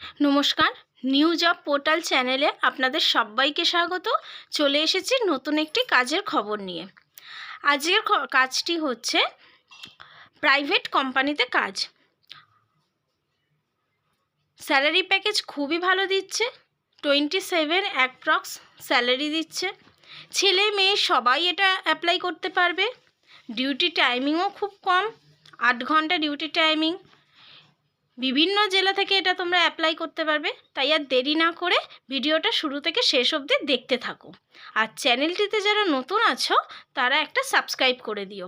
নমস্কার, new job portal চ্যানেলে আপনাদের সবাইকে স্বাগত। চলে এসেছি নতুন একটি কাজের খবর নিয়ে। আজকের কাজটি হচ্ছে প্রাইভেট কোম্পানিতে কাজ। স্যালারি প্যাকেজ খুবই ভালো দিচ্ছে, 27 অ্যাপ্রক্স স্যালারি দিচ্ছে। ছেলে মেয়ে সবাই এটা অ্যাপ্লাই করতে পারবে। ডিউটি টাইমিংও খুব কম, 8 ঘন্টা ডিউটি টাইমিং। বিভিন্ন জেলা থেকে এটা তোমরা অ্যাপ্লাই করতে পারবে। তাই আর দেরি না করে ভিডিওটা শুরু থেকে শেষ অবধি দেখতে থাকো। আর চ্যানেলটিতে যারা নতুন আছো তারা একটা সাবস্ক্রাইব করে দিও।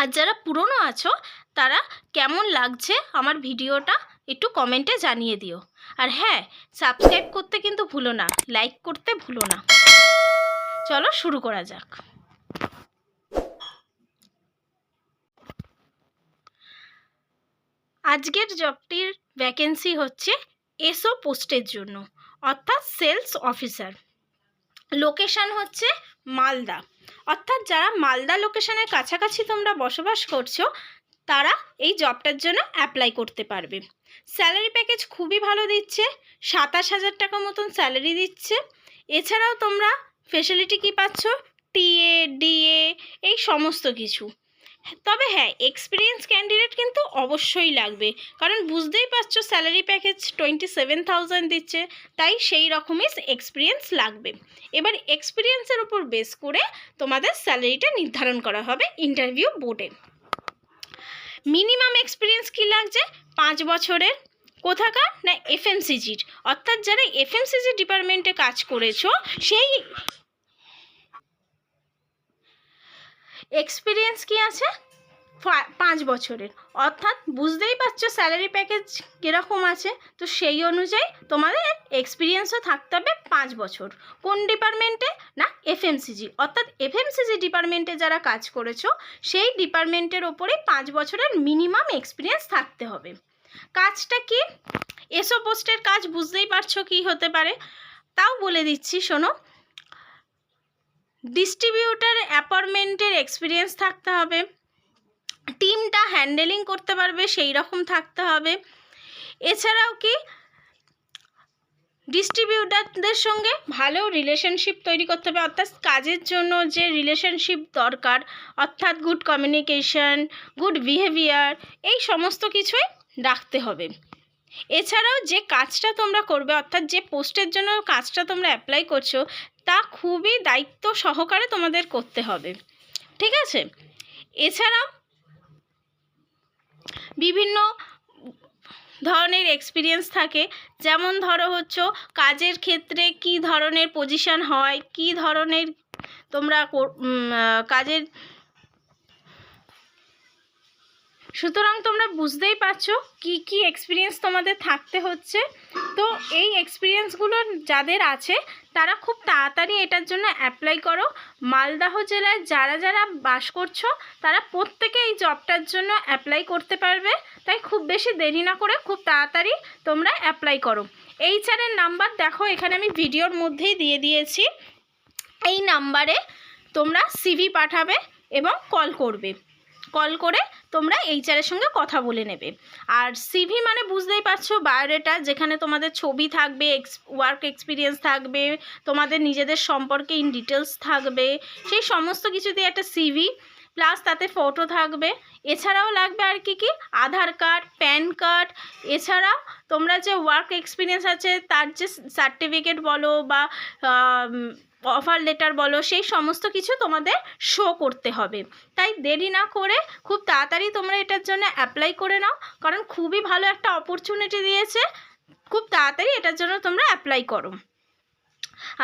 আর যারা পুরনো আছো তারা কেমন লাগছে আমার ভিডিওটা একটু কমেন্টে জানিয়ে দিও। আর হ্যাঁ, সাবস্ক্রাইব করতে কিন্তু ভুলো না, লাইক করতে ভুলো না। চলো শুরু করা যাক। আজকের জবটির ভ্যাকেন্সি হচ্ছে এসও পোস্টের জন্য, অর্থাৎ সেলস অফিসার। লোকেশান হচ্ছে মালদা, অর্থাৎ যারা মালদা লোকেশানের কাছাকাছি তোমরা বসবাস করছো তারা এই জবটার জন্য অ্যাপ্লাই করতে পারবে। স্যালারি প্যাকেজ খুবই ভালো দিচ্ছে, 27,000 টাকা মতন স্যালারি দিচ্ছে। এছাড়াও তোমরা ফেসিলিটি কী পাচ্ছ, টিএ ডিএ এই সমস্ত কিছু। তবে হ্যাঁ, এক্সপিরিয়েন্স ক্যান্ডিডেট কিন্তু অবশ্যই লাগবে, কারণ বুঝতেই পারছো স্যালারি প্যাকেজ 27,000 দিচ্ছে, তাই সেই রকমই এক্সপিরিয়েন্স লাগবে। এবার এক্সপিরিয়েন্সের উপর বেস করে তোমাদের স্যালারিটা নির্ধারণ করা হবে ইন্টারভিউ বোর্ডে। মিনিমাম এক্সপিরিয়েন্স কী লাগছে, 5 বছরের। কোথাকার না, এফএমসিজির, অর্থাৎ যারা এফএমসিজি ডিপার্টমেন্টে কাজ করেছো সেই এক্সপিরিয়েন্স কি আছে 5 বছরের। অর্থাৎ বুঝতেই পারছো স্যালারি প্যাকেজ কীরকম আছে, তো সেই অনুযায়ী তোমাদের এক্সপিরিয়েন্সও থাকতে হবে 5 বছর। কোন ডিপার্টমেন্টে না, এফএমসিজি, অর্থাৎ এফএমসিজি ডিপার্টমেন্টে যারা কাজ করেছো সেই ডিপার্টমেন্টের ওপরেই 5 বছরের মিনিমাম এক্সপিরিয়েন্স থাকতে হবে। কাজটা কি, এসও পোস্টের কাজ বুঝতেই পারছো কি হতে পারে, তাও বলে দিচ্ছি শোনো। ডিস্ট্রিবিউটার অ্যাপয়েন্টমেন্টের এক্সপিরিয়েন্স থাকতে হবে, টিমটা হ্যান্ডেলিং করতে পারবে সেই রকম থাকতে হবে। এছাড়াও কি, ডিস্ট্রিবিউটারদের সঙ্গে ভালো রিলেশনশিপ তৈরি করতে হবে, অর্থাৎ কাজের জন্য যে রিলেশনশিপ দরকার, অর্থাৎ গুড কমিউনিকেশন, গুড বিহেভিয়ার, এই সমস্ত কিছুই রাখতে হবে। এছাড়াও যে কাজটা তোমরা করবে, অর্থাৎ যে পোস্টের জন্য কাজটা তোমরা অ্যাপ্লাই করছো তা খুবই দায়িত্ব সহকারে তোমাদের করতে হবে, ঠিক আছে? এছাড়াও বিভিন্ন ধরনের এক্সপিরিয়েন্স থাকে, যেমন ধরো হচ্ছে কাজের ক্ষেত্রে কি ধরনের পজিশন হয়, কি ধরনের তোমরা কাজের, সুতরাং তোমরা বুঝতেই পারছো কি কি এক্সপিরিয়েন্স তোমাদের থাকতে হচ্ছে। তো এই এক্সপিরিয়েন্সগুলো যাদের আছে তারা খুব তাড়াতাড়ি এটার জন্য অ্যাপ্লাই করো। মালদহ জেলায় যারা যারা বাস করছো তারা প্রত্যেকে এই জবটার জন্য অ্যাপ্লাই করতে পারবে, তাই খুব বেশি দেরি না করে খুব তাড়াতাড়ি তোমরা অ্যাপ্লাই করো। এইচআরের নাম্বার দেখো এখানে আমি ভিডিওর মধ্যেই দিয়ে দিয়েছি, এই নাম্বারে তোমরা সিভি পাঠাবে এবং কল করবে। কল করে তোমরা এইচআরের সঙ্গে কথা বলে নেবে। আর সিভি মানে বুঝতেই পারছো বায়োডাটা, যেখানে তোমাদের ছবি থাকবে, ওয়ার্ক এক্সপিরিয়েন্স থাকবে, তোমাদের নিজেদের সম্পর্কে ইন ডিটেলস থাকবে, সেই সমস্ত কিছু দিয়ে একটা সিভি প্লাস তাতে ফটো থাকবে। এছাড়াও লাগবে আর কি কি, আধার কার্ড, প্যান কার্ড, এছাড়াও তোমরা যে ওয়ার্ক এক্সপিরিয়েন্স আছে তার যে সার্টিফিকেট বলো বা অফার লেটার বলো, সেই সমস্ত কিছু তোমাদের শো করতে হবে। তাই দেরি না করে খুব তাড়াতাড়ি তোমরা এটার জন্য অ্যাপ্লাই করে নাও, কারণ খুবই ভালো একটা অপরচুনিটি দিয়েছে, খুব তাড়াতাড়ি এটার জন্য তোমরা অ্যাপ্লাই করো।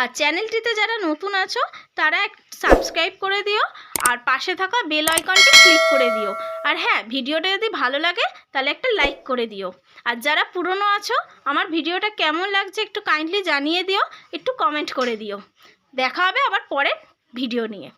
আর চ্যানেলটিতে যারা নতুন আছো তারা সাবস্ক্রাইব করে দিও, আর পাশে থাকা বেল আইকনটি ক্লিক করে দিও। আর হ্যাঁ, ভিডিওটা যদি ভালো লাগে তাহলে একটা লাইক করে দিও। আর যারা পুরনো আছো আমার ভিডিওটা কেমন লাগছে একটু কাইন্ডলি জানিয়ে দিও, একটু কমেন্ট করে দিও। দেখা হবে আবার পরের ভিডিও নিয়ে।